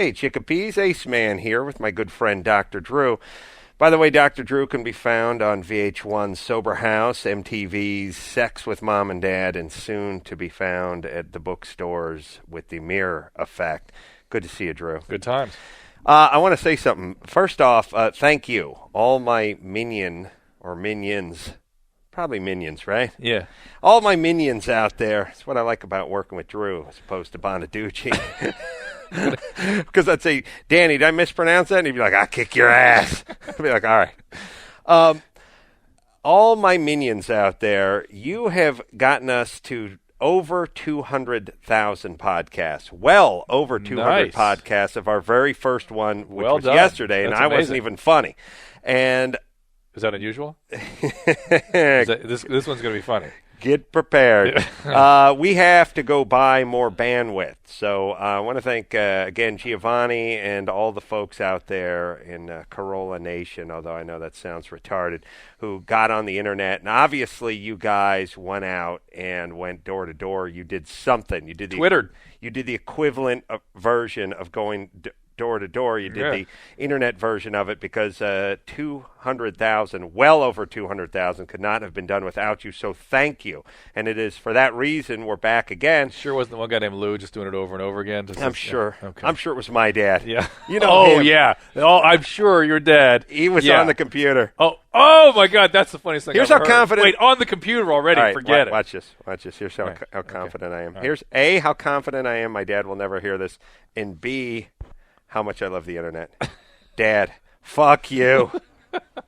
Hey, Chickapees, Ace Man here with my good friend Dr. Drew. By the way, Dr. Drew can be found on VH1's Sober House, MTV's Sex with Mom and Dad, and soon to be found at the bookstores with The Mirror Effect. Good to see you, Drew. Good times. I want to say something. First off, thank you. All my minions, probably minions, right? Yeah. All my minions out there. That's what I like about working with Drew as opposed to Bonaducci. Because I'd say, Danny, did I mispronounce that? And he'd be like, I'll kick your ass. I'd be like, all right. All my minions out there, you have gotten us to over 200,000 podcasts. Well over 200 podcasts of our very first one, which was yesterday, and I wasn't even funny. And is that unusual? This one's going to be funny. Get prepared. We have to go buy more bandwidth. So I want to thank, again, Giovanni and all the folks out there in Carolla Nation, although I know that sounds retarded, who got on the Internet. And obviously you guys went out and went door to door. You did something. You did Twittered. You did the equivalent version of going door to door. You did the internet version of it because 200,000, well over 200,000, could not have been done without you. So thank you. And it is for that reason we're back again. Sure wasn't the one guy named Lou just doing it over and over again? I'm sure. Yeah. Okay. I'm sure it was my dad. Yeah. You know him. Yeah. Oh, I'm sure your dad. He was on the computer. Oh my God, that's the funniest thing Here's I've how ever heard. confident. Wait, on the computer already? Right, forget it. Watch this. Here's how confident I am. Right. Here's A, how confident I am. My dad will never hear this. And B, how much I love the Internet. Dad, fuck you.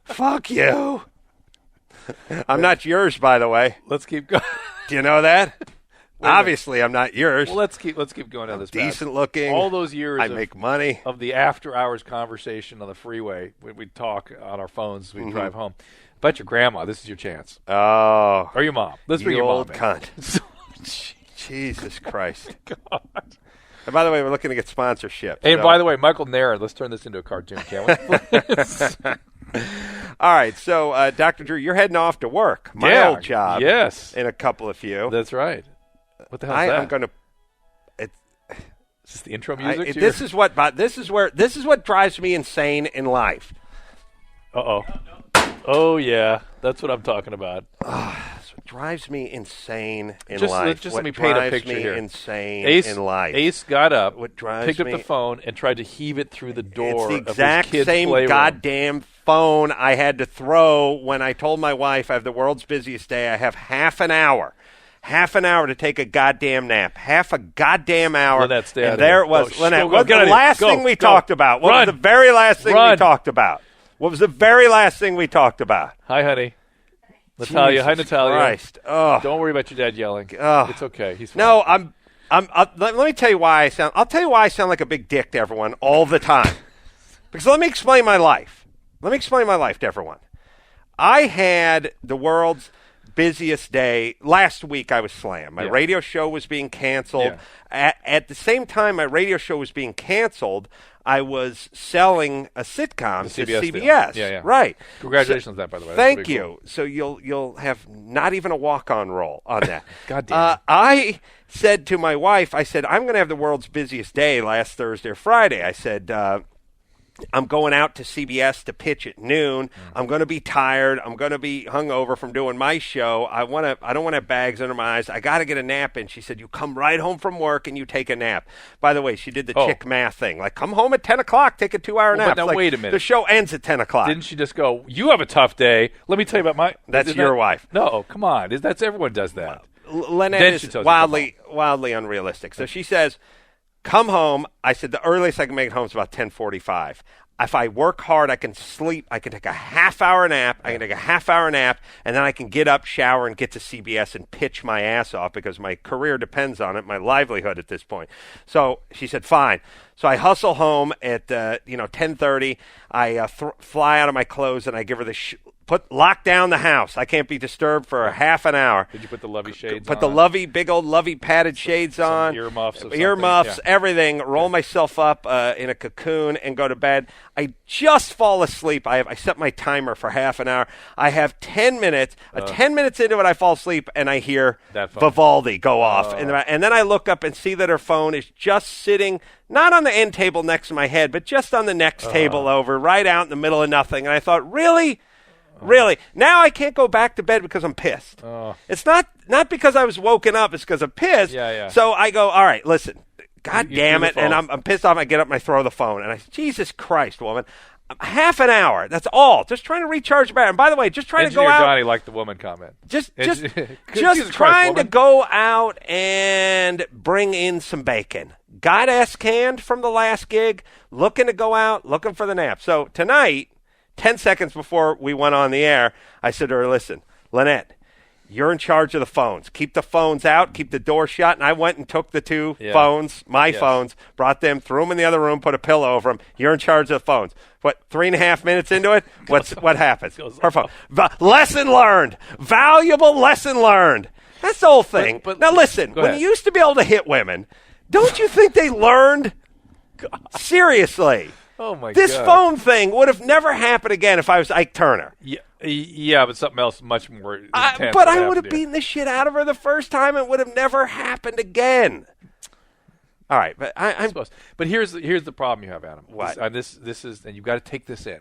Fuck you. I'm not yours, by the way. Let's keep going. Do you know that? Obviously, I'm not yours. Well, let's keep going down this path. Decent looking. All those years I make money. of the after-hours conversation on the freeway when we talk on our phones as we drive home. Bet your grandma, this is your chance. Oh. Or your mom. Let's bring you your old mom cunt. Jesus Christ. God. And by the way, we're looking to get sponsorship. And by the way, Michael Nara, let's turn this into a cartoon, can't we? All right, so Dr. Drew, you're heading off to work. My old job. Yes. In a couple of few. That's right. What the hell is that? I'm going to. Is this the intro music? This is what drives me insane in life. Oh yeah, that's what I'm talking about. That's what drives me insane in life. Just let me paint a picture here. Insane in life. Ace got up, picked up the phone, and tried to heave it through the door. It's the exact of his kid's same playroom. goddamn phone I had to throw when I told my wife I have the world's busiest day. I have half an hour to take a goddamn nap. Half a goddamn hour. Lynette, stay out and there here. it was. Lynette, what was the last thing we talked about? What was the very last thing we talked about? What was the very last thing we talked about? Hi, honey. Natalia. Jesus Hi, Natalia. Christ. Oh. Don't worry about your dad yelling. Oh. It's okay. He's fine. No, let me tell you why I'll tell you why I sound like a big dick to everyone all the time. Because let me explain my life. Let me explain my life to everyone. I had the world's busiest day. Last week I was slammed. My radio show was being canceled. Yeah. At the same time my radio show was being canceled, I was selling a sitcom to CBS. Yeah. Right. Congratulations on that, by the way. Thank you. Cool. So you'll have not even a walk-on role on that. God damn it. I said to my wife, I said, I'm going to have the world's busiest day last Thursday or Friday. I said, I'm going out to CBS to pitch at noon. I'm going to be tired. I'm going to be hungover from doing my show. I don't want to have bags under my eyes. I got to get a nap in. She said, you come right home from work and you take a nap. By the way, she did the chick math thing. Like, come home at 10 o'clock, take a 2-hour nap. But now, wait a minute. The show ends at 10 o'clock. Didn't she just go, you have a tough day. Let me tell you about my... That's your wife. No, come on. Everyone does that. Lynette is wildly unrealistic. So she says, come home. I said the earliest I can make it home is about 10:45. If I work hard, I can sleep. I can take a half-hour nap. And then I can get up, shower, and get to CBS and pitch my ass off because my career depends on it, my livelihood at this point. So she said, fine. So I hustle home at 10:30. I fly out of my clothes and I give her the Lock down the house. I can't be disturbed for a half an hour. Did you put the lovey shades Put on? the lovey, big old lovey padded shades on. Earmuffs, everything. Roll myself up in a cocoon and go to bed. I just fall asleep. I set my timer for half an hour. I have 10 minutes. 10 minutes into it, I fall asleep and I hear Vivaldi go off. And then I look up and see that her phone is just sitting, not on the end table next to my head, but just on the next table over, right out in the middle of nothing. And I thought, really? Really? Now I can't go back to bed because I'm pissed. It's not because I was woken up. It's because I'm pissed. Yeah. So I go, all right, listen, God damn it. And I'm pissed off. I get up and I throw the phone. And I say, Jesus Christ, woman. Half an hour. That's all. Just trying to recharge the battery. And by the way, just trying to go out. Johnny liked the woman comment. Just trying to go out and bring in some bacon. Got S-canned from the last gig. Looking to go out. Looking for the nap. So tonight, 10 seconds before we went on the air, I said to her, listen, Lynette, you're in charge of the phones. Keep the phones out. Keep the door shut. And I went and took the two phones, phones, brought them, threw them in the other room, put a pillow over them. You're in charge of the phones. What, 3.5 minutes into it? What happens? Her phone. Lesson learned. Valuable lesson learned. That's the whole thing. But now listen, when you used to be able to hit women, don't you think they learned? Seriously. Oh, my God. This phone thing would have never happened again if I was Ike Turner. Yeah, but something else much more intense. But I would have beaten the shit out of her the first time. It would have never happened again. All right, but I'm supposed. But here's the problem you have, Adam. What? This is, and you've got to take this in.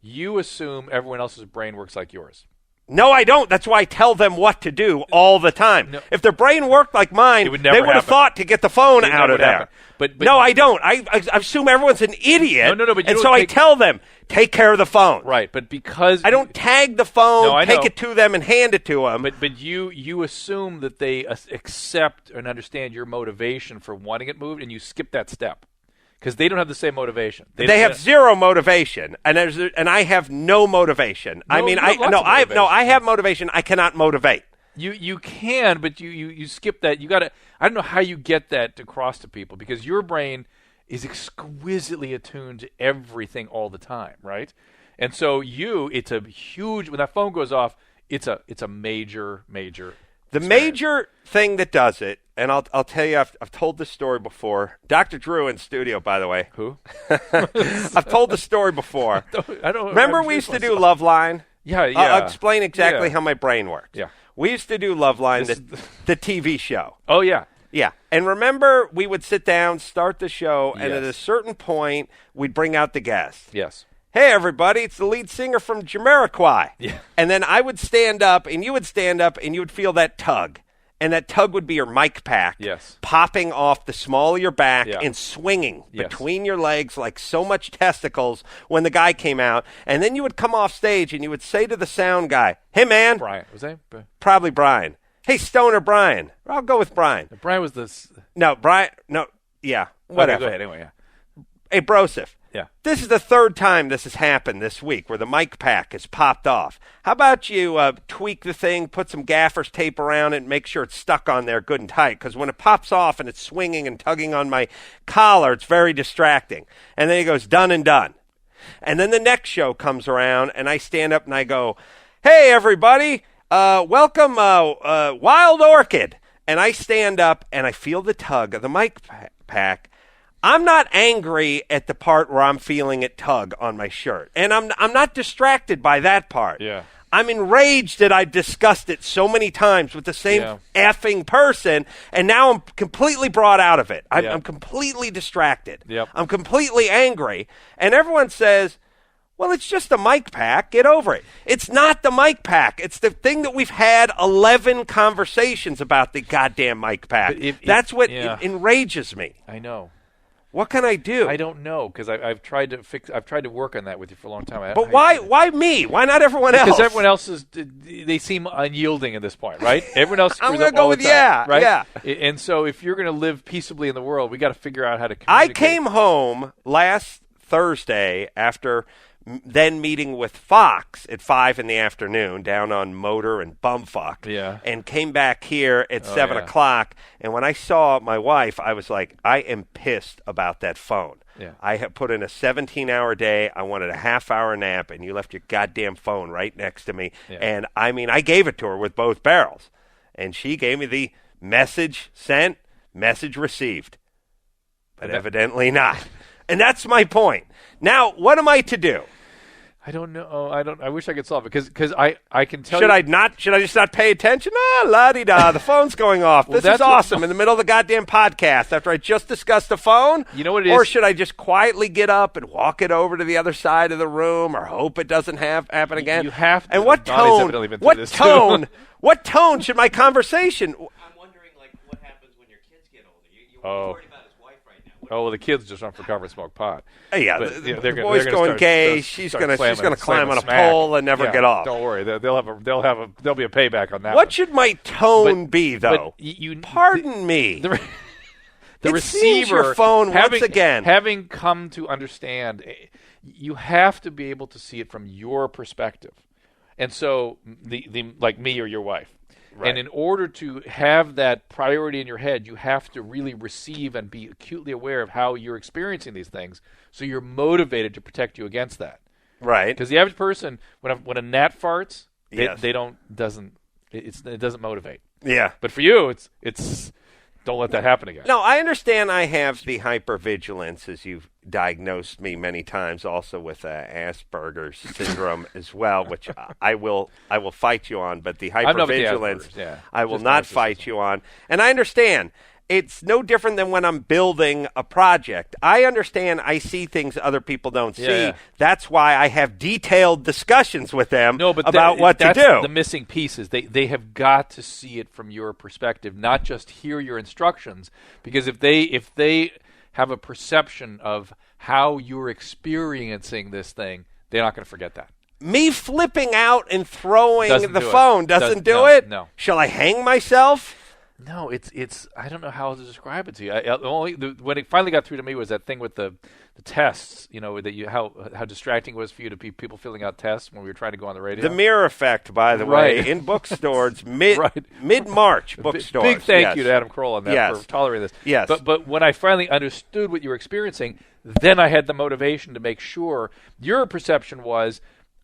You assume everyone else's brain works like yours. No, I don't. That's why I tell them what to do all the time. No. If their brain worked like mine, they would have thought to get the phone out of there. But no, I don't. I assume everyone's an idiot. No, but I tell them, take care of the phone. Right, but because I don't tag the phone, take it to them, and hand it to them. But you assume that they accept and understand your motivation for wanting it moved, and you skip that step. Because they don't have the same motivation. They have zero motivation, and I have no motivation. I have motivation. I cannot motivate. You can, but you skip that. You got to. I don't know how you get that across to people because your brain is exquisitely attuned to everything all the time, right? And so it's a huge. When that phone goes off, it's a major. The major thing that does it, and I'll tell you, I've told this story before. Dr. Drew in studio, by the way. Who? I've told the story before. I don't remember we used to do Love Line? Yeah. I'll explain exactly how my brain works. Yeah. We used to do Love Line, the TV show. Oh, yeah. Yeah. And remember, we would sit down, start the show, and at a certain point, we'd bring out the guest. Yes. Hey, everybody, it's the lead singer from Jamiroquai. Yeah. And then I would stand up, and you would stand up, and you would feel that tug. And that tug would be your mic pack popping off the small of your back and swinging between your legs like so much testicles when the guy came out. And then you would come off stage, and you would say to the sound guy, hey, man. Brian. Was that? Probably Brian. Hey, Stoner Brian. I'll go with Brian. Brian was the... No, Brian. No, yeah, whatever. Okay, go ahead, anyway, yeah. Hey, Broseph. Yeah. This is the third time this has happened this week where the mic pack has popped off. How about you tweak the thing, put some gaffer's tape around it, and make sure it's stuck on there good and tight? Because when it pops off and it's swinging and tugging on my collar, it's very distracting. And then he goes, done and done. And then the next show comes around, and I stand up and I go, hey, everybody, welcome Wild Orchid. And I stand up and I feel the tug of the mic pack. I'm not angry at the part where I'm feeling it tug on my shirt. And I'm not distracted by that part. Yeah. I'm enraged that I've discussed it so many times with the same effing person, and now I'm completely brought out of it. I'm completely distracted. Yep. I'm completely angry. And everyone says, well, it's just a mic pack. Get over it. It's not the mic pack. It's the thing that we've had 11 conversations about, the goddamn mic pack. That's what enrages me. I know. What can I do? I don't know because I've tried to work on that with you for a long time. But why me? Why not everyone else? Because everyone else they seem unyielding at this point, right? Everyone else. I'm going to go with right? Yeah. And so if you're going to live peaceably in the world, we got to figure out how to communicate. I came home last Thursday after then meeting with Fox at 5 in the afternoon down on Motor and Bumfuck. Yeah. And came back here at 7 yeah. o'clock. And when I saw my wife, I was like, I am pissed about that phone. Yeah. I have put in a 17-hour day. I wanted a half-hour nap, and you left your goddamn phone right next to me. Yeah. And, I mean, I gave it to her with both barrels. And she gave me the message sent, message received. But evidently not. And that's my point. Now, what am I to do? I don't know. I wish I could solve it because I can tell. Should I just not pay attention? La-di-da, the phone's going off. Well, this is awesome in the middle of the goddamn podcast after I just discussed the phone. You know what it or is? should I just quietly get up and walk it over to the other side of the room or hope it doesn't happen again? You have to. And what Donnie's tone? evidently been through What this tone? too. What tone should my conversation? I'm wondering, like, what happens when your kids get older. You're Oh. worried about his wife right now. Oh, well, the kids just run for cover and smoke pot. Yeah, But, the they're boy's gonna going start- gay. start She's gonna slamming climb on a smack. pole and never Yeah, get off. Don't worry, there'll be a payback on that. What one. should my tone But- be, though? But you Pardon me. The It seems receiver, your phone once again. having come to understand, you have to be able to see it from your perspective, and so the like me or your wife. Right. And in order to have that priority in your head, you have to really receive and be acutely aware of how you're experiencing these things, so you're motivated to protect you against that. Right. Because the average person, when a gnat farts, Yes. it doesn't motivate. Yeah. But for you, it's don't let that happen again. No, I understand I have the hypervigilance, as you've diagnosed me many times, also with Asperger's syndrome as well, which I will fight you on. But the I'm not with the hypervigilance, Asperger's, yeah. I will Just not narcissism. fight you on. And I understand. It's no different than when I'm building a project. I understand I see things other people don't see. Yeah. That's why I have detailed discussions with them But about what to that's do. The missing pieces. They have got to see it from your perspective, not just hear your instructions. Because if they have a perception of how you're experiencing this thing, they're not going to forget that. Me flipping out and throwing Doesn't the do it. phone doesn't do No, it? no. Shall I hang myself? No, it's. I don't know how to describe it to you. When it finally got through to me was that thing with the tests. You know how distracting it was for you to be people filling out tests when we were trying to go on the radio. The mirror effect, by the Right. way, in bookstores Right. mid-March bookstores. Big thank Yes. you to Adam Carolla on that Yes. for tolerating this. Yes. But when I finally understood what you were experiencing, then I had the motivation to make sure your perception was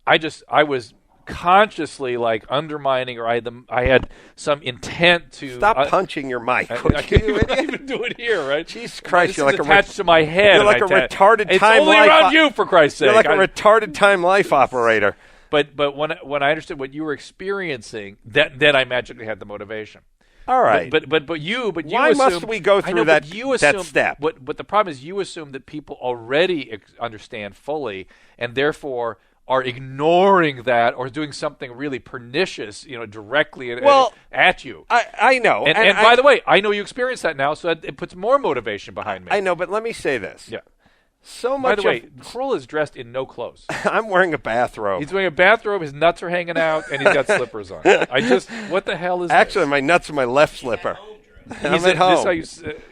I was consciously like undermining, or I had some intent to Stop punching your mic. I would you? can't even do it here, right? Jesus Christ, This you're is like attached to my head. you're and like I a retarded it's time only life around you, for Christ's sake. You're like a retarded time life operator. But when I understood what you were experiencing, then I magically had the motivation. All right. But you Why assume, must we go I through know, that- but you that assume, step? But the problem is you assume that people already understand fully, and therefore are ignoring that or doing something really pernicious, directly at you. I know. And by the way, I know you experience that now, so it puts more motivation behind me. I know, but let me say this. Yeah. So By much the way, Carolla is dressed in no clothes. I'm wearing a bathrobe. He's wearing a bathrobe, his nuts are hanging out, and he's got slippers on. What the hell is Actually, this? my nuts are my left slipper. I'm He's at This home. how you,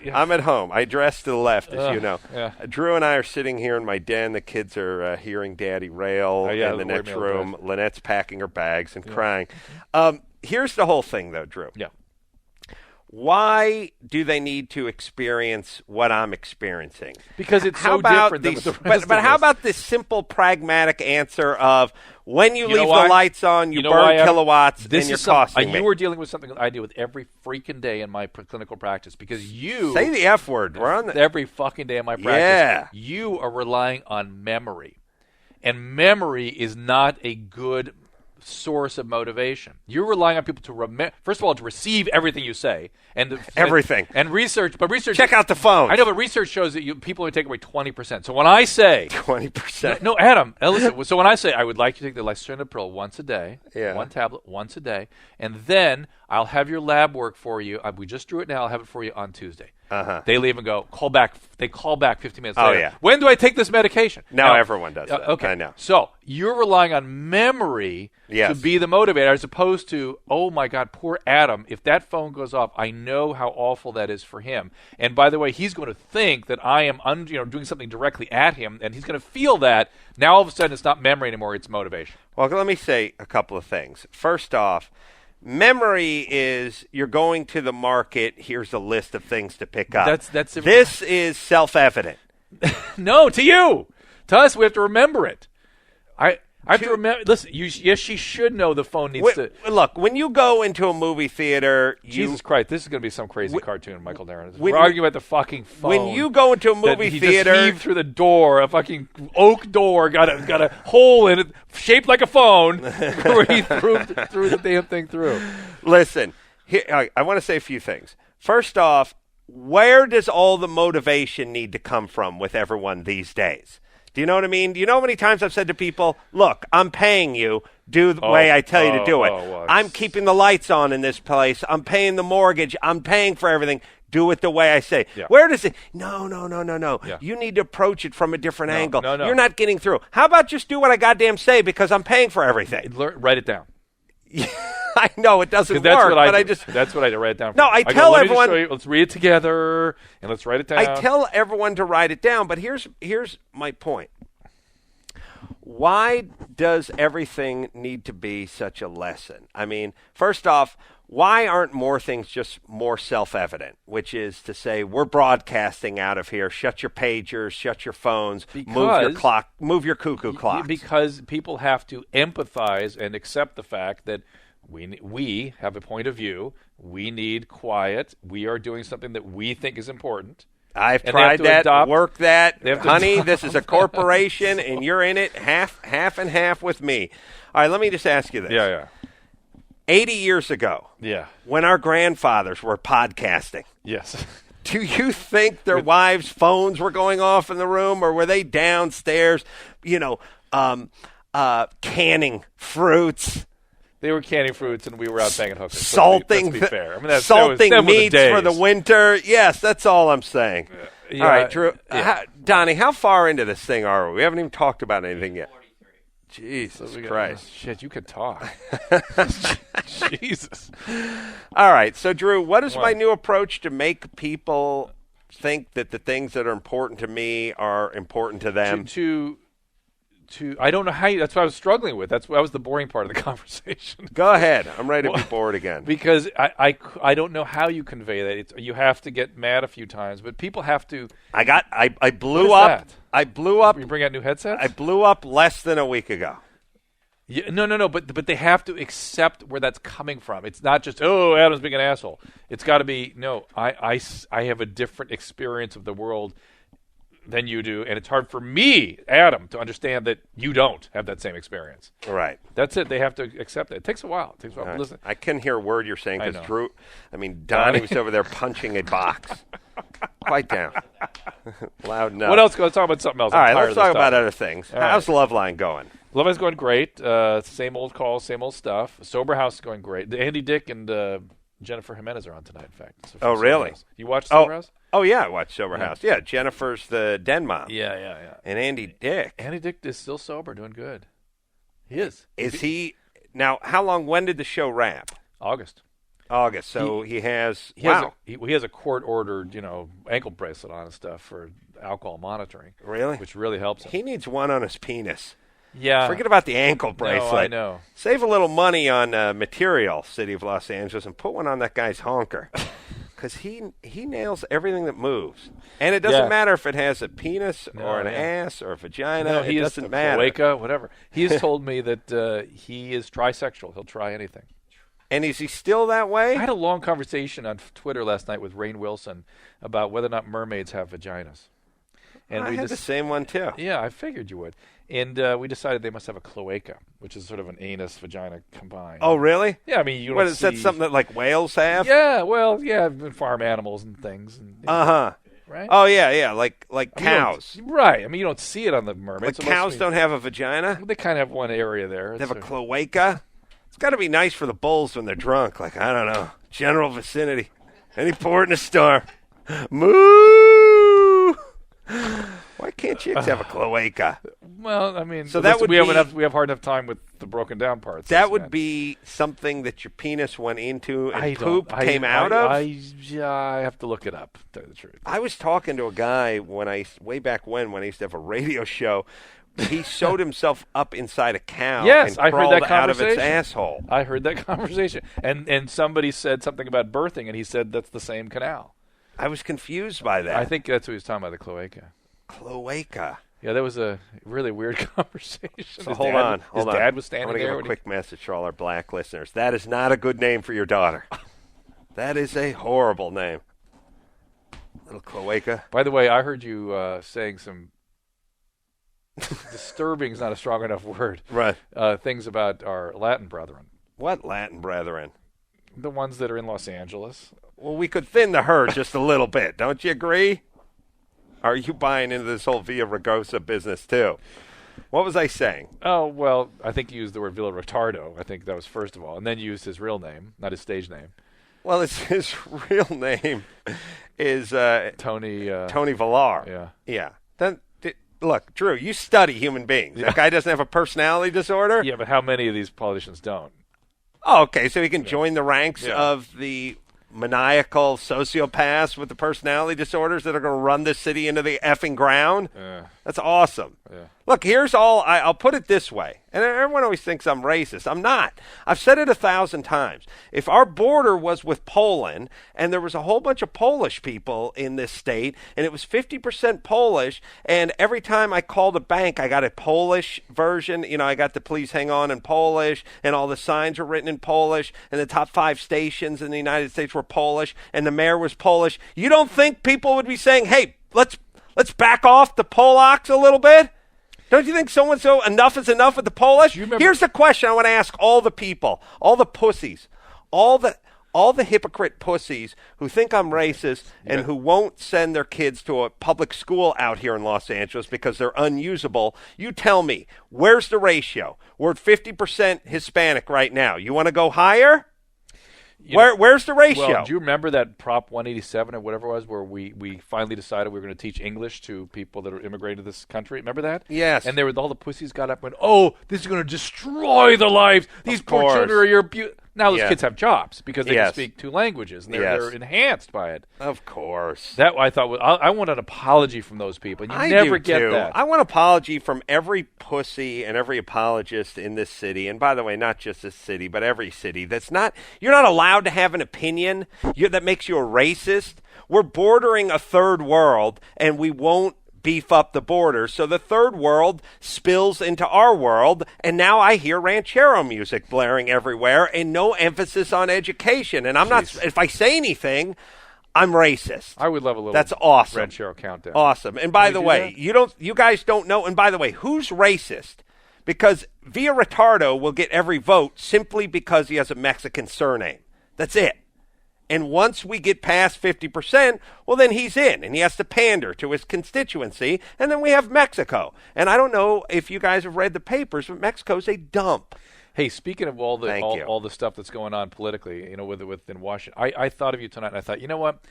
yeah. I'm at home. I dress to the left, as you know. yeah. Drew and I are sitting here in my den. The kids are hearing Daddy rail yeah, in the the next windmill room. drive. Lynette's packing her bags and crying. Here's the whole thing, though, Drew. Yeah. Why do they need to experience what I'm experiencing? Because it's How so about different than these- the rest but of how us. about this simple, pragmatic answer of when you You know leave why? the lights on, you know burn why, Adam? kilowatts, This and you're is costing me. You are dealing with something that I deal with every freaking day in my clinical practice because you Say the F word. We're on the... every fucking day in my practice. Yeah. You are relying on memory, and memory is not a good source of motivation. You're relying on people to remember. First of all, to receive everything you say, and Everything. and research. But research. Check out the phone. I know, but research shows that people only take away 20%. So when I say 20%. No, Adam, listen. So when I say I would like you to take the lisinopril once a day, Yeah. one tablet once a day, and then I'll have your lab work for you. We just drew it now. I'll have it for you on Tuesday. They leave and go, call back. They call back 15 minutes Oh, later. yeah. When do I take this medication? Now everyone does that. Okay. I know. So you're relying on memory to be the motivator as opposed to, oh, my God, poor Adam. If that phone goes off, I know how awful that is for him. And by the way, he's going to think that I am doing something directly at him, and he's going to feel that. Now all of a sudden it's not memory anymore, it's motivation. Well, let me say a couple of things. First off, memory is you're going to the market, here's a list of things to pick up. This is self-evident. No, to you. To us, we have to remember it. I have to remember. Listen, yes, she should know the phone needs to. Look, when you go into a movie theater, Jesus Christ, this is going to be some crazy cartoon, Michael Darren. We're arguing about the fucking phone. When you go into a movie theater, just heaved through the door, a fucking oak door, got a hole in it, shaped like a phone, where he threw the damn thing through. Listen, here, I want to say a few things. First off, where does all the motivation need to come from with everyone these days? Do you know what I mean? Do you know how many times I've said to people, look, I'm paying you. Do the way I tell you to do it. I'm keeping the lights on in this place. I'm paying the mortgage. I'm paying for everything. Do it the way I say. Yeah. Where does it? No. Yeah. You need to approach it from a different angle. No. You're not getting through. How about just do what I goddamn say because I'm paying for everything? Write it down. I know it doesn't work, that's what I write it down. No, I tell everyone. Let's read it together and let's write it down. I tell everyone to write it down, but here's my point. Why does everything need to be such a lesson? I mean, first off, why aren't more things just more self-evident? Which is to say, we're broadcasting out of here. Shut your pagers, shut your phones, move your clock, move your cuckoo clocks. Because people have to empathize and accept the fact that we have a point of view. We need quiet. We are doing something that we think is important. I've tried that, work that. Honey, this is a corporation, and you're in it half and half with me. All right, let me just ask you this. Yeah. 80 years ago, when our grandfathers were podcasting, yes. Do you think their wives' phones were going off in the room, or were they downstairs, canning fruits? They were canning fruits, and we were out banging hookers. Salting, let's be fair. I mean, salting that was meats for the winter. Yes, that's all I'm saying. All right, Drew. Donnie, how far into this thing are we? We haven't even talked about anything yet. 43. Jesus Christ. Shit, you could talk. Jesus. All right, so Drew, what is my new approach to make people think that the things that are important to me are important to them? I don't know how that's what I was struggling with. That was the boring part of the conversation. Go ahead. I'm ready to be bored again. Because I don't know how you convey that. You have to get mad a few times, but people have to. I blew up. That? I blew up. You bring out new headsets? I blew up less than a week ago. Yeah, no. But they have to accept where that's coming from. It's not just Adam's being an asshole. It's got to be no. I have a different experience of the world than you do, and it's hard for me, Adam, to understand that you don't have that same experience. Right. That's it. They have to accept it. It takes a while. Right. Listen, I couldn't hear a word you're saying because Drew. Donnie was over there punching a box. Quiet down. Loud enough. What else? Let's talk about something else. All right, let's talk about other things. How's Loveline going? Loveline's going great. Same old calls, same old stuff. Sober House is going great. Andy Dick and Jennifer Jimenez are on tonight, in fact. Oh, really? You watched Sober House? Oh, yeah, I watched Sober House. Yeah, Jennifer's the den mom. Yeah. And Andy Dick. Andy Dick is still sober, doing good. He is. Is he? Now, when did the show wrap? August. So he has a court-ordered, ankle bracelet on and stuff for alcohol monitoring. Really? Which really helps him. He needs one on his penis. Yeah. Forget about the ankle bracelet. No, I know. Save a little money on material, City of Los Angeles, and put one on that guy's honker. Because he nails everything that moves. And it doesn't matter if it has a penis or an ass or a vagina. No, it doesn't matter. Cloaca, whatever. He has told me that he is trisexual. He'll try anything. And is he still that way? I had a long conversation on Twitter last night with Rainn Wilson about whether or not mermaids have vaginas. And I had the same one, too. Yeah, I figured you would. And we decided they must have a cloaca, which is sort of an anus-vagina combined. Oh, really? Yeah, I mean, you don't Is that something that, like, whales have? Yeah, well, farm animals and things. Right? Oh, yeah, like cows. Right. I mean, you don't see it on the mermaids. Like cows don't have a vagina? They kind of have one area there. They have a cloaca? It's got to be nice for the bulls when they're drunk. Like, I don't know, general vicinity. Any port in a storm. Moo! Why can't chicks have a cloaca? Well, I mean, So that would we have be- we have hard enough time with the broken down parts. That That's would bad. be something that your penis went into and I poop don't- I- came I- out of? I have to look it up, to tell you the truth. I was talking to a guy way back when I used to have a radio show. He sewed himself up inside a cow Yes, and I heard crawled that out of its conversation. asshole. I heard that conversation, and somebody said something about birthing, and he said that's the same canal. I was confused by that. I think that's what he was talking about, the cloaca. Cloaca. Yeah, that was a really weird conversation. So His hold dad- on. His dad was I standing want to there. give a when he- quick message to all our black listeners. That is not a good name for your daughter. That is a horrible name. Little cloaca. By the way, I heard you saying some disturbing is not a strong enough word. Right. Things about our Latin brethren, What Latin brethren? the ones that are in Los Angeles. Well, we could thin the herd just a little bit. Don't you agree? Are you buying into this whole Via Ragosa business too? What was I saying? Oh well, I think you used the word Villa Retardo. I think that was first of all, and then you used his real name, not his stage name, Well, his real name is Tony. Tony Villar. Yeah. Yeah. Then look, Drew, you study human beings. That guy doesn't have a personality disorder? Yeah, but how many of these politicians don't? Oh, okay, so he can join the ranks Yeah. of the maniacal sociopaths with the personality disorders that are going to run this city into the effing ground? Yeah. That's awesome. Yeah. Look, here's all I'll put it this way. And everyone always thinks I'm racist. I'm not. I've said it 1,000 times. If our border was with Poland and there was a whole bunch of Polish people in this state and it was 50% Polish, and every time I called a bank, I got a Polish version. You know, I got the please hang on in Polish, and all the signs were written in Polish, and the top 5 stations in the United States were Polish, and the mayor was Polish. You don't think people would be saying, hey, let's back off the Polacks a little bit? Don't you think so-and-so enough is enough with the Polish? Here's the question I want to ask all the people, all the pussies, all the hypocrite pussies who think I'm racist and who won't send their kids to a public school out here in Los Angeles because they're unusable. You tell me, where's the ratio? We're at 50% Hispanic right now. You want to go higher? Where's the ratio? Well, do you remember that Prop 187 or whatever it was, where we finally decided we were going to teach English to people that are immigrated to this country? Remember that? Yes. And all the pussies got up and went, "Oh, this is going to destroy the lives. These poor course. children are your Now those Yeah. kids have jobs because they Yes. can speak 2 languages, and they're, Yes. they're enhanced by it. Of course. That I thought I want an apology from those people. And you I never do get too. that. I want an apology from every pussy and every apologist in this city. And by the way, not just this city, but every city. You're not allowed to have an opinion that makes you a racist. We're bordering a third world, and we won't beef up the border. So the third world spills into our world, and now I hear ranchero music blaring everywhere and no emphasis on education. And if I say anything, I'm racist. I would love a little. That's awesome. Ranchero countdown. Awesome. And by Can the we do way, that? you guys don't know. And by the way, who's racist? Because Via Retardo will get every vote simply because he has a Mexican surname. That's it. And once we get past 50%, well, then he's in, and he has to pander to his constituency, and then we have Mexico. And I don't know if you guys have read the papers, but Mexico's a dump. Hey, speaking of all the Thank you. all the stuff that's going on politically, within Washington, I thought of you tonight, and I thought, you know what,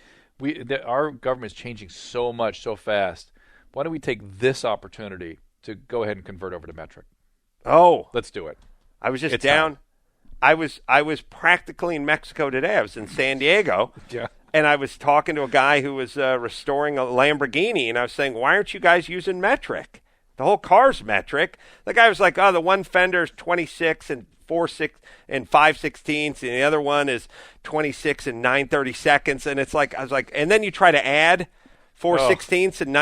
our government's changing so much so fast. Why don't we take this opportunity to go ahead and convert over to metric? Oh, Let's do it. I was just It's down. time. I was practically in Mexico today. I was in San Diego. Yeah. And I was talking to a guy who was restoring a Lamborghini, and I was saying, why aren't you guys using metric? The whole car's metric. The guy was like, oh, the one fender is 26 and 5/16, and the other one is 26 and 9/32. And it's like, I was like, and then you try to add 4/16 and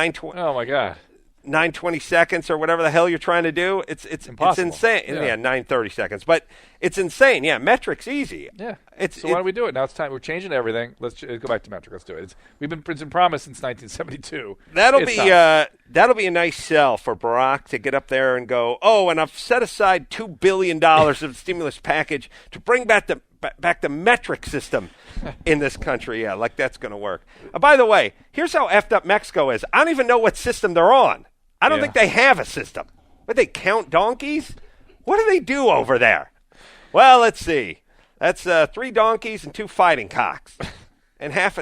9/22 or whatever the hell you're trying to do. It's Impossible. insane. Yeah. 9/30, but it's insane. Yeah, metric's easy. Yeah. It's So why don't we do it? Now it's time. We're changing everything. Let's go back to metric. Let's do it. It's been promised since 1972. That'll It's be time. that'll be a nice sell for Barack to get up there and go, oh, and I've set aside $2 billion of the stimulus package to bring back the metric system in this country. Yeah, like that's going to work. By the way, here's how effed up Mexico is. I don't even know what system they're on. I don't Yeah. think they have a system. But they count donkeys? What do they do over there? Well, let's see. That's 3 donkeys and 2 fighting cocks. And half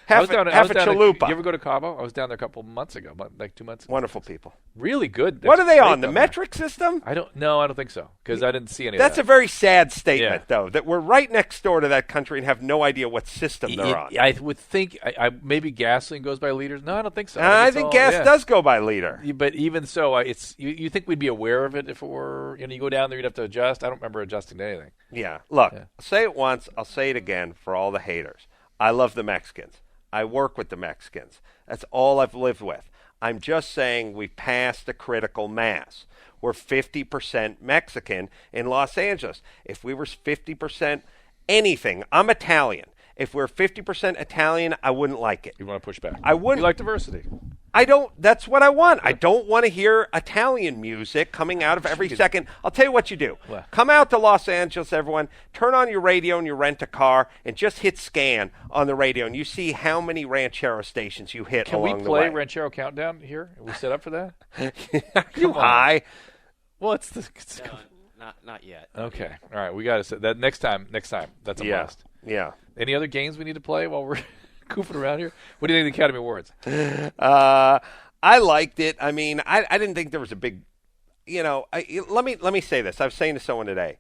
I was down, half a chalupa. You ever go to Cabo? I was down there a couple months ago, like 2 months ago. Wonderful people. Really good. What are they on? The down metric system? I don't think so, because I didn't see any That's a of that. very sad statement, Yeah. though, that we're right next door to that country and have no idea what system they're on. I would think maybe gasoline goes by liters. No, I don't think so. I think gas does go by liter. But even so, you think we'd be aware of it if it were, you go down there, you'd have to adjust. I don't remember adjusting to anything. Yeah. Look, I'll say it once, I'll say it again for all the haters. I love the Mexicans. I work with the Mexicans. That's all I've lived with. I'm just saying we passed a critical mass. We're 50% Mexican in Los Angeles. If we were 50% anything, I'm Italian. If we're 50% Italian, I wouldn't like it. You want to push back? I wouldn't. You like diversity? I don't. That's what I want. I don't want to hear Italian music coming out of every second. I'll tell you what you do. What? Come out to Los Angeles, everyone. Turn on your radio and you rent a car and just hit scan on the radio, and you see how many ranchero stations you hit Can along we the play way. Ranchero Countdown here? Are we set up for that? You high? Well, it's Not yet. okay. All right, we got to set that next time. That's a must. Yeah. Any other games we need to play while we're goofing around here? What do you think of the Academy Awards? I liked it. I mean, I didn't think there was a big, let me say this. I was saying to someone today.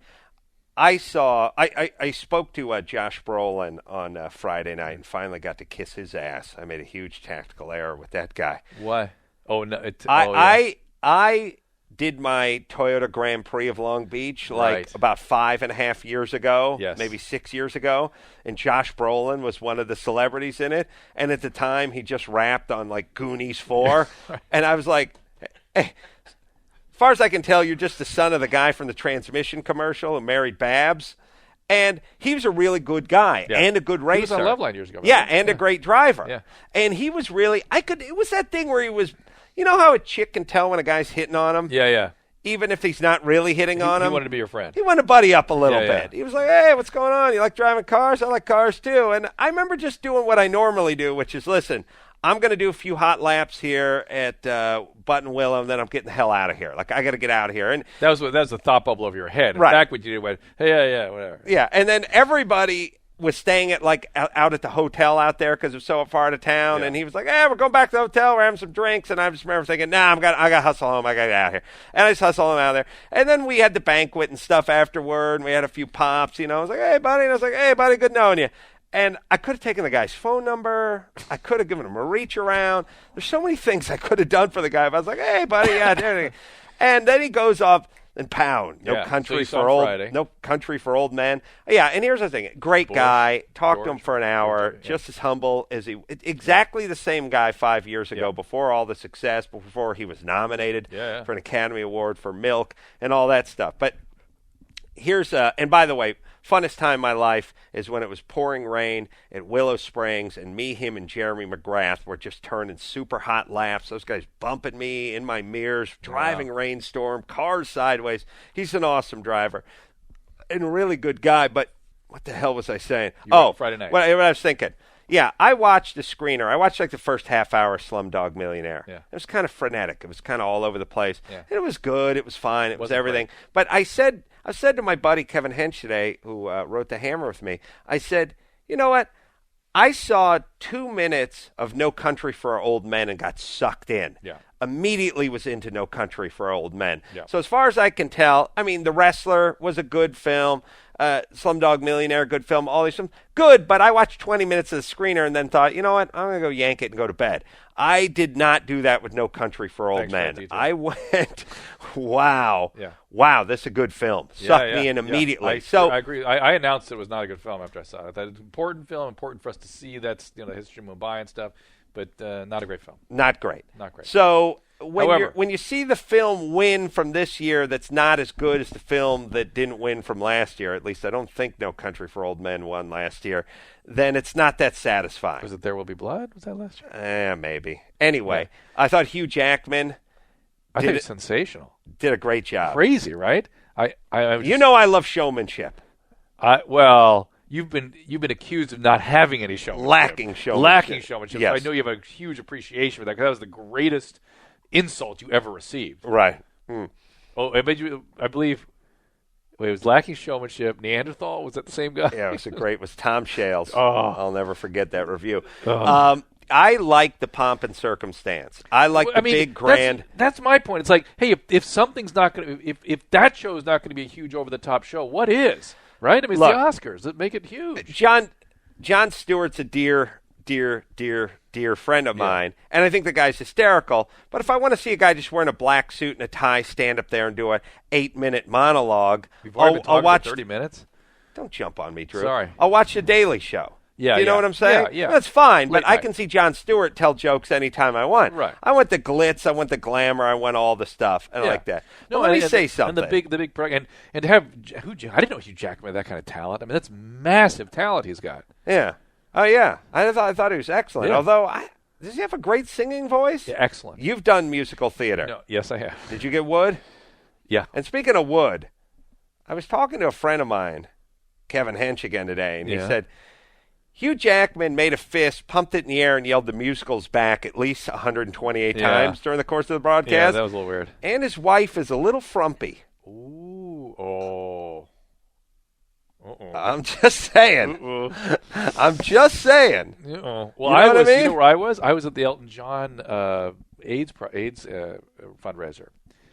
I spoke to Josh Brolin on Friday night and finally got to kiss his ass. I made a huge tactical error with that guy. Why? Oh no! I did my Toyota Grand Prix of Long Beach about 5.5 years ago, maybe 6 years ago, and Josh Brolin was one of the celebrities in it. And at the time, he just rapped on like Goonies 4, and I was like, hey. As far as I can tell, you're just the son of the guy from the transmission commercial who married Babs. And he was a really good guy and a good racer. He was on Loveline years ago. Right? Yeah, and a great driver. Yeah. And he was really, it was that thing where he was, you know how a chick can tell when a guy's hitting on him? Yeah. Even if he's not really hitting on him? He wanted to be your friend. He wanted to buddy up a little bit. Yeah. He was like, hey, what's going on? You like driving cars? I like cars too. And I remember just doing what I normally do, which is, listen, I'm going to do a few hot laps here at Button Willow, and then I'm getting the hell out of here. Like, I got to get out of here. And that was the thought bubble over your head. In right. fact, what you did was, hey, yeah, whatever. Yeah, and then everybody was staying at out at the hotel out there because it was so far out of town, and he was like, hey, we're going back to the hotel, we're having some drinks, and I just remember thinking, I got to hustle home, I got to get out of here. And I just hustle him out of there. And then we had the banquet and stuff afterward, and we had a few pops, I was like, hey, buddy, and I was like, hey, buddy, good knowing you. And I could have taken the guy's phone number. I could have given him a reach around. There's so many things I could have done for the guy. But I was like, hey, buddy, yeah. And then he goes up and pound. No country for old men. Yeah, and here's the thing. Great guy. Talked to him for an hour. Just as humble as he. Exactly the same guy 5 years ago, before all the success, before he was nominated for an Academy Award for Milk and all that stuff. But here's and by the way, funnest time in my life is when it was pouring rain at Willow Springs, and me, him, and Jeremy McGrath were just turning super hot laps. Those guys bumping me in my mirrors, driving rainstorm, cars sideways. He's an awesome driver and a really good guy. But what the hell was I saying? Friday night. What I was thinking. Yeah, I watched the screener. I watched like the first half hour of Slumdog Millionaire. Yeah. It was kind of frenetic. It was kind of all over the place. Yeah. It was good. It was fine. It was everything. Great. But I said to my buddy Kevin Hench today, who wrote The Hammer with me, I said, you know what? I saw 2 minutes of No Country for Old Men and got sucked in. Yeah. Immediately was into No Country for Old Men. Yeah. So as far as I can tell, I mean, The Wrestler was a good film. Slumdog Millionaire, good film. All these films, good. But I watched 20 minutes of the screener and then thought, you know what? I'm going to go yank it and go to bed. I did not do that with No Country for Old Men. I went, wow, this is a good film. Sucked me in immediately. I agree. I announced it was not a good film after I saw it. That it's an important film, important for us to see. That's the history of Mumbai and stuff, but not a great film. Not great. Not great. So when you see the film win from this year that's not as good as the film that didn't win from last year, at least I don't think No Country for Old Men won last year, then it's not that satisfying. Was it There Will Be Blood? Was that last year? Maybe. Anyway, I thought Hugh Jackman it's sensational. Did a great job. Crazy, right? I I love showmanship. Well, you've been accused of not having any showmanship. Lacking showmanship. Yes. I know you have a huge appreciation for that, because that was the greatest insult you ever received. Right. Oh, I believe Wait, it was lacking showmanship. Neanderthal, was that the same guy? Yeah, it was Tom Shales. Oh. I'll never forget that review. Oh. I like the pomp and circumstance. I like the big grand. That's my point. It's like, hey, if something's not going to, if that show is not going to be a huge over the top show, what is? Right? I mean, Look, it's the Oscars that make it huge. Jon Stewart's a dear friend of mine, and I think the guy's hysterical. But if I want to see a guy just wearing a black suit and a tie stand up there and do an 8-minute monologue, I'll watch 30 minutes. Don't jump on me, Drew. Sorry. I'll watch The Daily Show. Yeah, Do you know what I'm saying? Yeah. That's fine, Late but I night. can see Jon Stewart tell jokes anytime I want. Right. I want the glitz, I want the glamour, I want all the stuff. I like that. No, let me say something. And the big and to have I didn't know Hugh Jackman had that kind of talent. I mean, that's massive talent he's got. Yeah. Oh yeah. I thought he was excellent. Yeah. Although does he have a great singing voice? Yeah, excellent. You've done musical theater. No, yes, I have. Did you get Wood? Yeah. And speaking of Wood, I was talking to a friend of mine, Kevin Hench, again today, and he said Hugh Jackman made a fist, pumped it in the air, and yelled the musicals back at least 128 times during the course of the broadcast. Yeah, that was a little weird. And his wife is a little frumpy. Ooh. Oh. Uh-oh. I'm just saying. Uh-oh. I'm just saying. Uh-oh. Well, You know what I mean? You know where I was? I was at the Elton John AIDS fundraiser.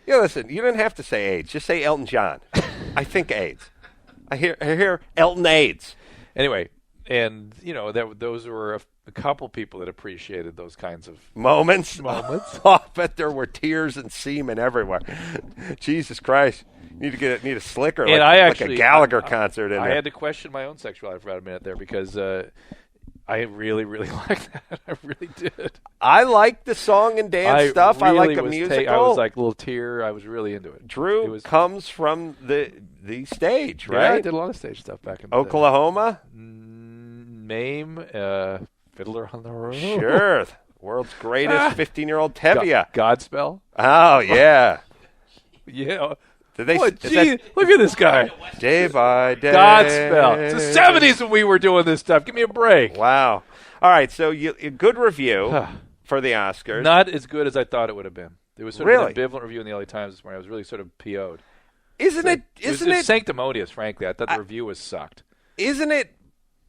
Yeah, listen, you didn't have to say AIDS. Just say Elton John. I think AIDS. I hear Elton AIDS. Anyway, and, those were a couple people that appreciated those kinds of Moments. Oh, I bet there were tears and semen everywhere. Jesus Christ. You need a slicker, and like a Gallagher concert in there. I had to question my own sexuality for about a minute there because I really, really liked that. I really did. I like the song and dance stuff. I like the musical. I was like a little tear. I was really into it. Drew comes from the stage, right? Yeah, I did a lot of stage stuff back in Oklahoma? Name, Fiddler on the Roof. Sure. World's greatest 15-year-old Tevye. Godspell. Oh, yeah. Yeah. Did they? Look at this guy. Day by day. Godspell. It's the 70s when we were doing this stuff. Give me a break. Wow. All right, so a good review for the Oscars. Not as good as I thought it would have been. There was sort of an ambivalent review in the LA Times this morning. I was really sort of PO'd. Isn't it sanctimonious, frankly. I thought the review was sucked. Isn't it,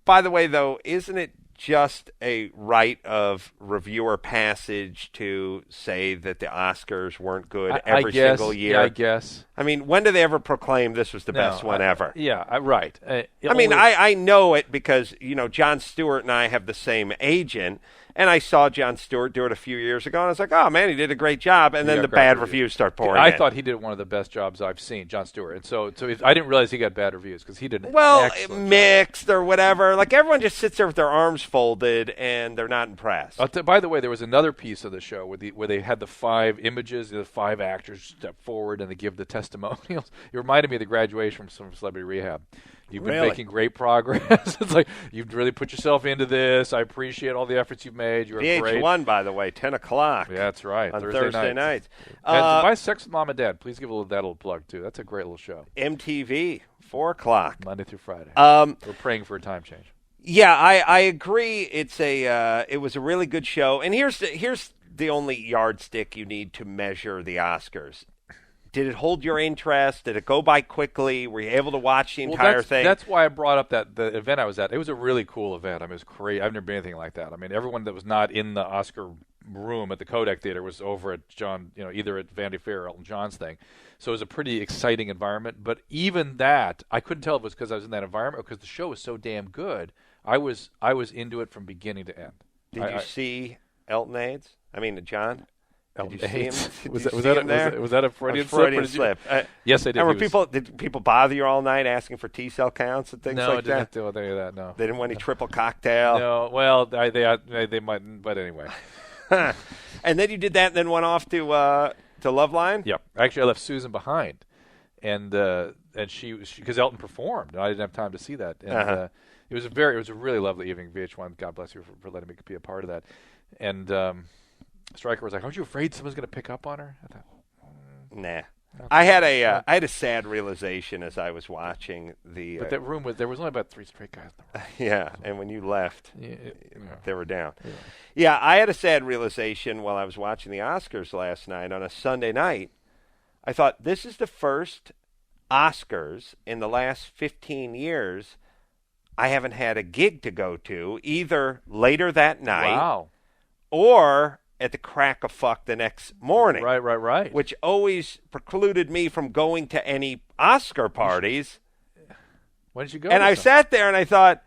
by the way, though, isn't it just a rite of reviewer passage to say that the Oscars weren't good every single year? Yeah, I guess. I mean, when do they ever proclaim this was the best one ever? Right. I know it because, Jon Stewart and I have the same agent, and I saw Jon Stewart do it a few years ago, and I was like, oh, man, he did a great job, and then the bad reviews start pouring in. I thought he did one of the best jobs I've seen, Jon Stewart, and so I didn't realize he got bad reviews because he did an excellent mixed or whatever. Like, everyone just sits there with their arms folded, and they're not impressed. By the way, there was another piece of the show where they had the 5 images, the 5 actors step forward, and they give the testimonials. It reminded me of the graduation from Celebrity Rehab. You've been making great progress. It's like, you've really put yourself into this. I appreciate all the efforts you've made. You're great. VH1, by the way, 10 o'clock. Yeah, that's right. On Thursday nights. And buy Sex with Mom and Dad. Please give that little plug, too. That's a great little show. MTV, 4 o'clock. Monday through Friday. We're praying for a time change. Yeah, I agree. It was a really good show. And here's the only yardstick you need to measure the Oscars. Did it hold your interest? Did it go by quickly? Were you able to watch the entire thing? That's why I brought up the event I was at. It was a really cool event. I mean, it was crazy. I've never been anything like that. I mean, everyone that was not in the Oscar room at the Kodak Theater was over at John, either at Vanity Fair or Elton John's thing. So it was a pretty exciting environment. But even that, I couldn't tell if it was because I was in that environment or because the show was so damn good. I was into it from beginning to end. Did you see Elton AIDS? I mean, John? Did you see him? Was that a Freudian slip? Yes, I did. Did people bother you all night asking for T-cell counts and things like that? No, I didn't do any of that, no. They didn't want any triple cocktail? No, well, they might, but anyway. And then you did that and then went off to Loveline? Yep. Actually, I left Susan behind. And she because Elton performed, and I didn't have time to see that. And it was a really lovely evening. VH1, God bless you for letting me be a part of that. And Stryker was like, "Aren't you afraid someone's going to pick up on her?" I thought, nah. I had a sad realization as I was watching the. But that room there was only about 3 straight guys in the room. Yeah, and when you left, they were down. Yeah, I had a sad realization while I was watching the Oscars last night on a Sunday night. I thought, this is the first Oscars in the last 15 years, I haven't had a gig to go to, either later that night Wow. or at the crack of fuck the next morning. Right. Which always precluded me from going to any Oscar parties. When did you go? And to I some? sat there and I thought,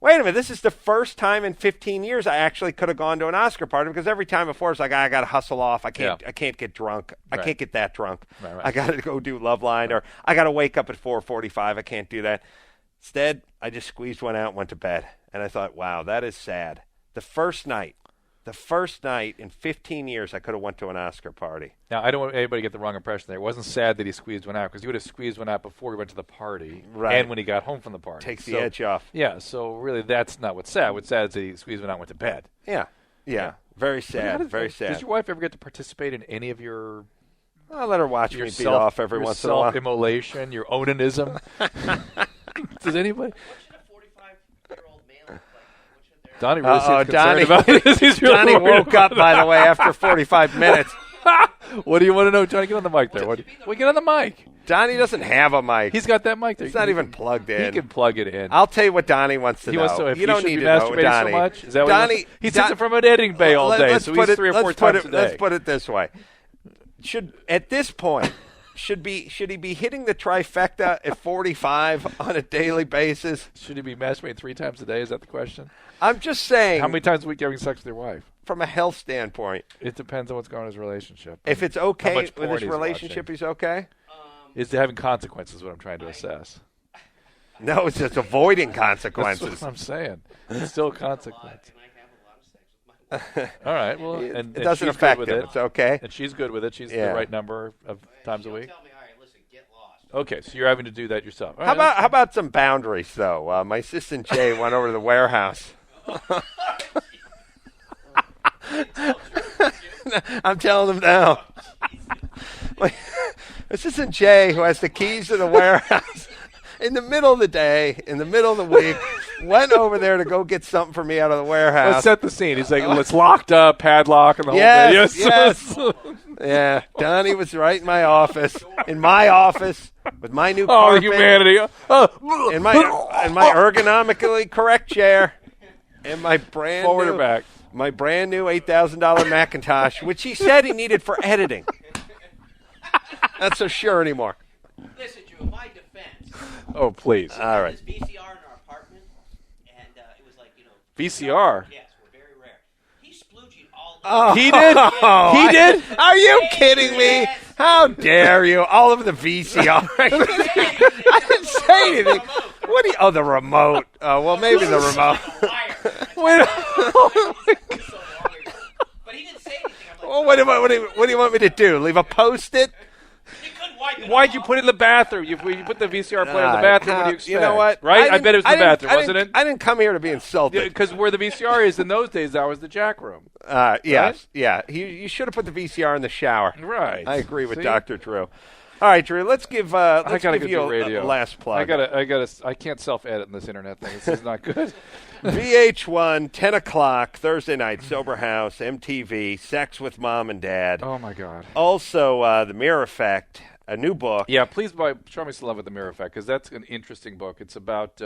wait a minute, this is the first time in 15 years I actually could have gone to an Oscar party, because every time before it's like, I got to hustle off. I can't get drunk. I Right. can't get that drunk. Right. I got to go do Loveline, or I got to wake up at 4:45. I can't do that. Instead, I just squeezed one out and went to bed. And I thought, wow, that is sad. The first night in 15 years I could have went to an Oscar party. Now, I don't want anybody to get the wrong impression there. It wasn't sad that he squeezed one out, because he would have squeezed one out before he went to the party Right. and when he got home from the party. Takes the edge off. Yeah, so really that's not what's sad. What's sad is that he squeezed one out and went to bed. Yeah. Very sad. Very sad. Does your wife ever get to participate in any of your I'll let her watch me beat self- off every your once in a while. self-immolation, your onanism? Does anybody? What should a 45-year-old man look like? What should their Donnie really seems Donnie- concerned about this. He's really Johnny worried woke up, about by the way, after 45 minutes. What do you want to know? Johnny, get on the mic there. Well, get on the mic. Donnie doesn't have a mic. He's got that mic there. It's not even plugged in. He can plug it in. I'll tell you what Donnie wants to He know. wants to know if you don't should need be to know, masturbating Donnie. so much. Is that what Donnie, he sits from an editing bay all day, let's so put he's it- 3 or 4 let's put times it- a day. Let's put it this way. At this point, should he be hitting the trifecta at 45 on a daily basis? Should he be masturbating 3 times a day? Is that the question? I'm just saying, How many times a week are you having sex with your wife? from a health standpoint, It depends on what's going on in his relationship. if it's How okay much with porn his he's relationship, watching. he's okay? Is it having consequences? What I'm trying to assess. No, it's just avoiding That's consequences. what I'm saying. It's still a consequence. and I have a lot of sex with my wife. All right. Well, It and doesn't she's affect good with him. it. It's okay. And she's good with it. She's Yeah. the right number of times a She'll week. tell me, all right, listen, get lost. Okay, so you're having to do that yourself. All How right, about some boundaries, though? My assistant Jay went over to the warehouse. I'm telling him now. My assistant Jay, who has the keys to the warehouse, in the middle of the day, in the middle of the week, went over there to go get something for me out of the warehouse. Let's set the scene. He's like, it's locked up, padlock, and the whole Yes, thing. yes. Yeah, Donnie was right in my office, with my new Oh, carpet, humanity. in my ergonomically correct chair, and my brand Forward new or back? my brand new $8,000 Macintosh, which he said he needed for editing. Not so sure anymore. Listen, Drew, in my defense, Oh, please. All right. this VCR in our apartment, and it was like, VCR? Yes, we're very rare. He's splooging all Oh, He did? He did? Are you kidding me? Yes. How dare you? All over the VCR. I didn't say anything. What do you? Oh, the remote. Oh, well, maybe the remote. Wait. But he didn't say anything. I'm like, Well, what do you want me to do? Leave a Post-it? he couldn't wipe it Why'd you off. put it in the bathroom? You put the VCR player in the bathroom. What do you expect? You know what? Right? I didn't- bet it was in the didn't- bathroom, wasn't it? I didn't come here to be insulted. Because where the VCR is in those days, that was the jack room. Yes, Right? yeah. You should have put the VCR in the shower. Right. I agree with See? Dr. Drew. All right, Drew. Let's give I gotta give go you do radio. a last plug. I can't self-edit in this internet thing. This is not good. VH1, 10 o'clock, Thursday night, Sober House, MTV, Sex with Mom and Dad. Oh my God. Also, The Mirror Effect, a new book. Yeah, please show me some love with the Mirror Effect, because that's an interesting book. It's about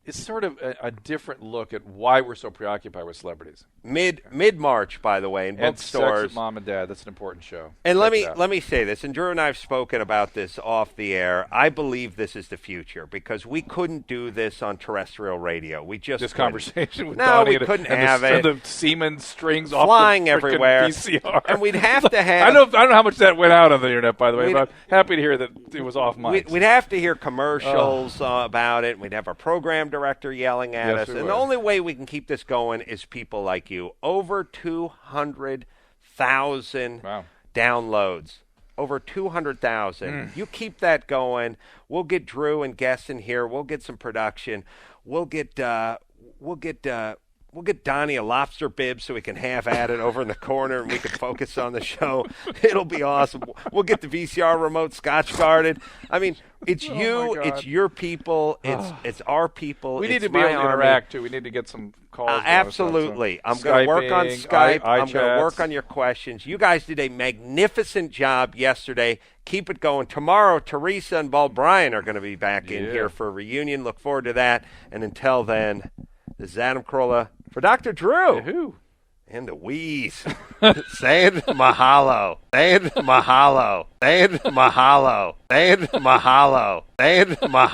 it's sort of a different look at why we're so preoccupied with celebrities. Mid-March, by the way, in And Sex bookstores. with Mom and Dad. That's an important show. And Check it out. let me say this, and Drew and I have spoken about this off the air. I believe this is the future, because we couldn't do this on terrestrial radio. We just This couldn't. conversation with No, Donnie we and, couldn't and have the, it. and the Siemens strings Flying off the frickin' everywhere. VCR. And we'd have to have. I don't know how much that went out on the internet, by the way, We'd- but I'm happy to hear that it was off mic. We'd have to hear commercials about it. We'd have our program director yelling at Yes, us. we And would. the only way we can keep this going is people like you. Over 200,000 Wow. downloads. Over 200,000. You keep that going. We'll get Drew and guests in here. We'll get some production. We'll get We'll get Donnie a lobster bib so we can have at it over in the corner and we can focus on the show. It'll be awesome. We'll get the VCR remote scotch guarded. I mean, it's Oh, you, my God. it's your people, it's our people. We it's need to be my able to army. interact too. We need to get some calls. going, Absolutely. so I'm going to work on Skyping, Skype. I I'm going to work chats. on your questions. You guys did a magnificent job yesterday. Keep it going. Tomorrow, Teresa and Ball Bryan are going to be back in Yeah. here for a reunion. Look forward to that. And until then, this is Adam Carolla for Dr. Drew. Who? And the wheeze. Saying mahalo. Saying mahalo. Saying mahalo. Saying mahalo. Saying mahalo.